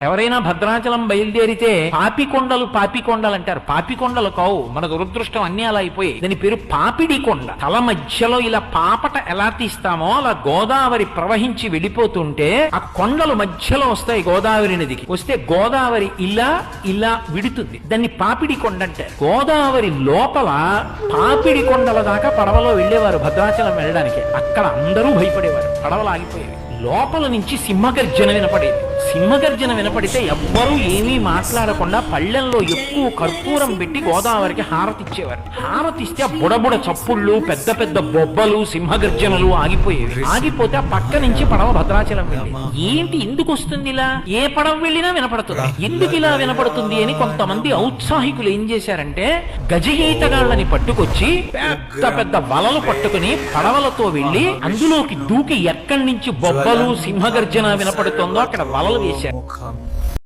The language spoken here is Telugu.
ఎవరైనా భద్రాచలం బయలుదేరితే పాపికొండలు అంటారు. పాపికొండలు కావు, మన దురదృష్టం అన్ని అలా అయిపోయి. దాని పేరు పాపిడి కొండ. తల మధ్యలో ఇలా పాపట ఎలా తీస్తామో అలా గోదావరి ప్రవహించి వెళ్ళిపోతుంటే ఆ కొండలు మధ్యలో వస్తాయి. గోదావరి నదికి వస్తే గోదావరి ఇలా ఇలా విడుతుంది. దాన్ని పాపిడి కొండ అంటారు. గోదావరి లోపల పాపిడి కొండల దాకా పడవలో వెళ్లేవారు భద్రాచలం వెళ్ళడానికి. అక్కడ అందరూ భయపడేవారు, పడవలు ఆగిపోయేవి. లోపల నుంచి సింహగర్జన వినపడేది. సింహగర్జన వినపడితే ఎవ్వరూ ఏమీ మాట్లాడకుండా పళ్ళెంలో ఎక్కువ కర్పూరం పెట్టి గోదావరికి హారతిచ్చేవారు. హారతిస్తే బుడబుడ చప్పుళ్ళు, పెద్ద పెద్ద బొబ్బలు, సింహగర్జనలు ఆగిపోయేవి. ఆగిపోతే ఆ పక్క నుంచి పడవ భద్రాచలం వెళ్ళి ఏంటి ఎందుకు వస్తుంది ఇలా? ఏ పడవ వెళ్ళినా వినపడుతుంది. ఎందుకు ఇలా వినపడుతుంది అని కొంతమంది ఔత్సాహికులు ఏం చేశారంటే గజగీతగాళ్ళని పట్టుకొచ్చి పెద్ద పెద్ద వలలు పట్టుకుని పడవలతో వెళ్లి అందులోకి దూకి ఎక్కడి నుంచి బొబ్బలు సింహగర్జన వినపడుతుందో అక్కడ వలలు వేశారు.